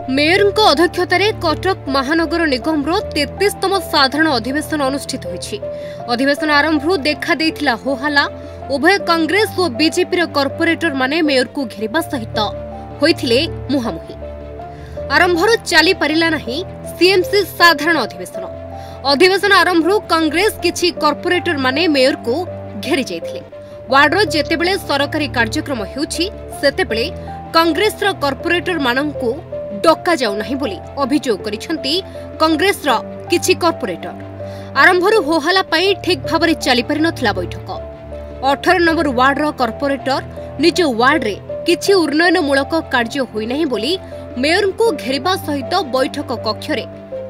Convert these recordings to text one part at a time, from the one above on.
Mayor अध्यक्षतार Cuttack महानगर निगम 33तम साधारण अधिवेशन अनुष्ठित होईछि। अधिवेशन आरंभ देखा देइथिला होहल्ला। उभय कांग्रेस और बीजेपी कॉर्पोरेटर माने मेयर को घेरिबा सहित होइथिले मुहामुही। आरंभर चली पारिला नाही सीएमसी साधारण अधिवेशन। अधिवेशन आरंभ कांग्रेस किछि कॉर्पोरेटर माने मेयर को घेरी जाइथिले। वार्डर जेतेबेले सरकारी कार्यक्रम हेउछि सेतेबेले कांग्रेस कॉर्पोरेटर मानंकु डका जाउ नाही बोली अभियोग करिसंती कांग्रेस किछि कॉर्पोरेटर। आरंभर होहल्ला पई ठीक भाबरे चली पारि नथिला बैठक। 18 नंबर वार्डर कॉर्पोरेटर निज वार्ड रे किछि उन्नयनमूलक कार्य होई नाही बोली मेयर को घेरिबा सहित बैठक कक्ष रे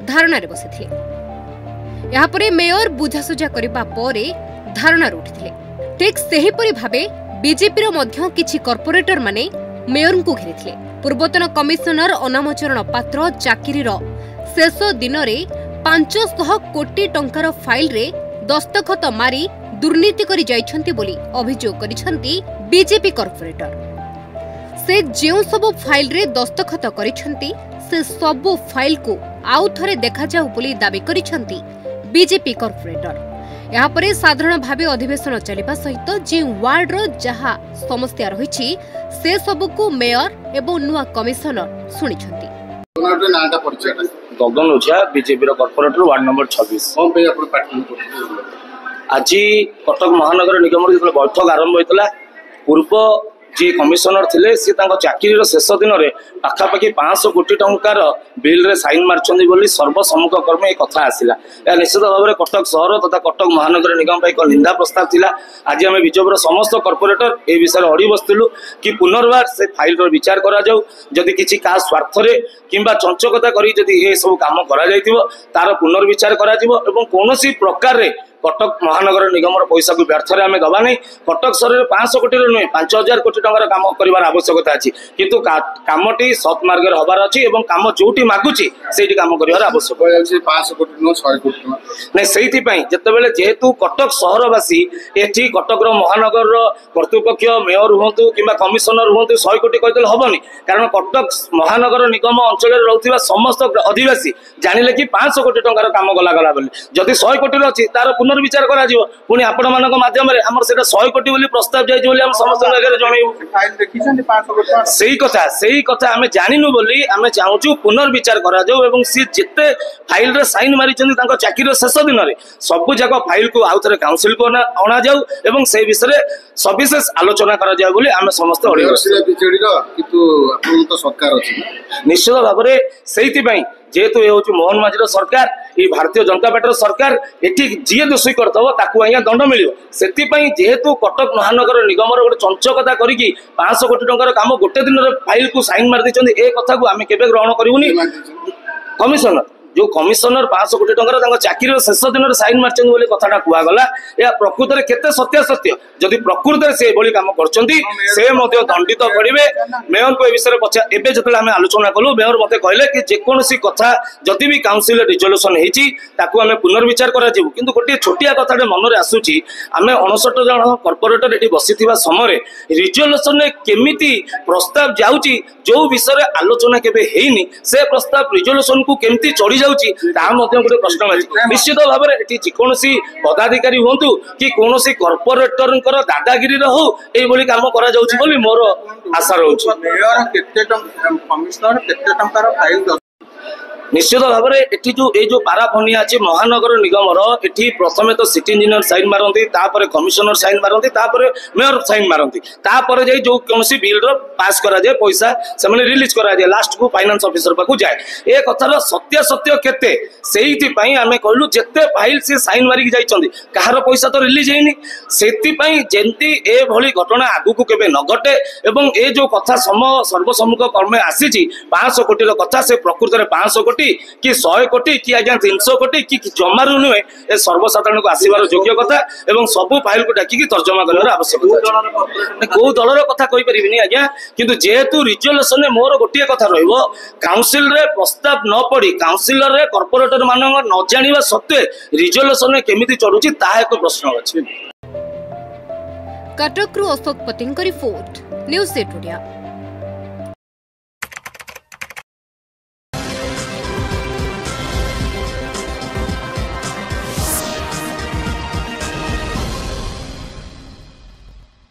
धारणा रे बसिथिले। या परे मेयर बुझासुझा करिबा परे धारणा उठिथिले। ठीक सेही परि भाबे बीजेपी रो मध्य किछि कॉर्पोरेटर माने मेयर को घेरिथिले। पूर्वतन कमिशनर अनामचरण पात्र चाकिरीर शेष दिन में 500 कोटी टंकार फाइल रे दस्तखत मारी दुर्नीति करी जाइछंती बोली अभियोग करिछंती बीजेपी कॉर्पोरेटर। से जेउ सब फाइल रे दस्तखत करिछंती से सब फाइल को आउ थरे देखा जाउ बोली दाबी करिछंती बीजेपी कॉर्पोरेटर। यहाँ पर साधारण भाव अधिवेशन चलिबा सहित जे वार्ड रो जहा समस्या रहिछि से सबको मेयर एवं नुआ कमिशनर शुणिछंती। गगन ओझा बीजेपी कॉर्पोरेटर वार्ड नंबर 26 आज कटक महानगर निगम बैठक आरंभ होता। पूर्व जी कमिशनर थिले सी चाकरी शेष दिन में पाखापाखि 500 कोटी टंकार बिल रे साइन मार्चंदी बोली सर्वसम्मुख कर्म एक कथा आसिला। या निश्चित भाव में कटक सहर तथा कटक महानगर निगम एक निंदा प्रस्ताव थिला। आज आम बीजेपी समस्त कॉर्पोरेटर ए विषय अड़ी बसलु कि पुनर्बार से फाइल विचार करा जाऊ। जदि किछि का स्वार्थ रे किंबा चंचकता करी जदि ये सब काम करा जाइतिबो तार पुनर्विचार करा जिवो एवं कोनोसी प्रकार रे कटक महानगर निगम पैसा को व्यर्थ आम दबा नहीं। कटक सहर में 500 कोटी नुहे 5000 कोटी टंकार काम कर आवश्यकता अच्छी किंतु कामटी सत् मार्ग हबार अच्छी और कम जो मागुची से काम कर आवश्यक 500 कोटी 100 कोटी नहीं से जितेबाला जेहेतु कटक सहरवासी एटी कटक महानगर कर्तृपक्ष मेयर हूँ कि कमिशनर हूँ 100 कोटी कहते हेनी। कारण कटक महानगर निगम अंचल रोकवा समस्त अधिवासी जानिले कि 500 कोटी टंकार काम गला जदि 100 कोटी अच्छी तार पुनर्विचार करा जिवो। पुणी आपण मानक माध्यम रे हमर सेटा 100 कोटी बोली प्रस्ताव जाय जोली हम समस्त आगे जणैबो। फाइल देखिछन 500 कोटी सही कथा हमें जानिनु बोली हमें चाहूछु पुनर्विचार करा जाऊ एवं सी जिते फाइल रे साइन मारी चंदी तांको चाकरी शेष दिन रे सब जगह फाइल को आउ थरे काउंसिल को अणा जाऊ एवं से विषय सविशेष आलोचना करा जाय बोली हमें समस्त ओडी बीजेडी रो किंतु आपण तो सरकार अछि निश्चित भाव में सेहिति पई जेहेतु ये हूँ मोहन माझी सरकार ये भारतीय जनता पार्टी सरकार एटी जी दोषी करथबो ताकू आज्ञा दंड मिलियो। सेतिपई जेहेतु कटक महानगर निगम गोटे चंचकता करिकी 500 कोटी टंकार काम गोटे दिन फाइल को साइन मार दी ए कथा को आम केबे ग्रहण करूनी। कमिशनर जो कमिशनर 500 कोटी टंकार चाकरी शेष दिन में साइन मार्चन बोली कथाटा कहगला या प्रकृत में केते सत्यासत्य जदि प्रकृत में से काम करछंती से मध्य दंडित पड़े। मेयर को ए विषय पचार एबे जतले आमे आलोचना कलु मेयर मते कहले कि जेकोसी कथा जदि भी काउंसिल रिजोल्यूशन हेची ताकू आमे पुनर्विचार करा जिवु। किंतु गोटे छोटिया कथाटे मन रे आसुची आमे 59 जन कॉर्पोरेटर एटी बसिथिबा समय रिजोल्यूशन ने केमिति प्रस्ताव जाउची जो विषय आलोचना केबे हेइनी से प्रस्ताव रिजोल्यूशन को केमिति चढ़ी जाउची ता मध्य गोटे प्रश्न अछि। निश्चित भाव में एटी जेकोसी पदाधिकारी हुंतु कि कोनोसी कॉर्पोरेटर दादागिरी हो ये काम करा जाउची बोली मोर आशा रहउची। मेयर केते कमिशनर केते टंकार फाइल निश्चित भाव में एटी जो पाराफनिया अच्छी महानगर निगम एटी प्रथमे तो सिटी इंजीनियर साइन मारती तापर कमिशनर साइन मारती तापर मेयर साइन मारती तापर जाई जो कोनोसी बिल रो पास करा जाए पैसा से माने रिलीज करा जाए लास्ट को फाइनेंस ऑफिसर पाकू जाए ए कथार सत्य सत्य केते सेहिति पई आमे कहलु जेते फाइल से साइन मारिक जाइचंदी कहार पैसा तो रिलीज हेनी सेति पई जेंती ए भली घटना आगु को केबे न घटे एवं ए जो कथा सर्वसम्मुख कर्मे आसीची 500 कोटी रो कथा से प्रकृत रे 500 कोटी कि 100 कोटी कि आज्ञा 300 कोटी कि जमारू नुहे ए सर्वसाधारण को आसबार योग्य कथा एवं सबू फाइल को डाकी तर्जमा कर आवश्यकता। कौ दलर कथा कहि परिबिनी आज्ञा किंतु जेहेतु रिजोल्यूशन मोर गोटे कथा रहिबो काउंसिल रे प्रस्ताव न पड़ी काउंसिलर रे कॉर्पोरेटर मान न जानिबा सत्वे रिजोल्यूशन में केमिति चढुची ता एक प्रश्न अछि। कटक रु अशोक पतिंग रिपोर्ट न्यूज़ 8 ओडिया।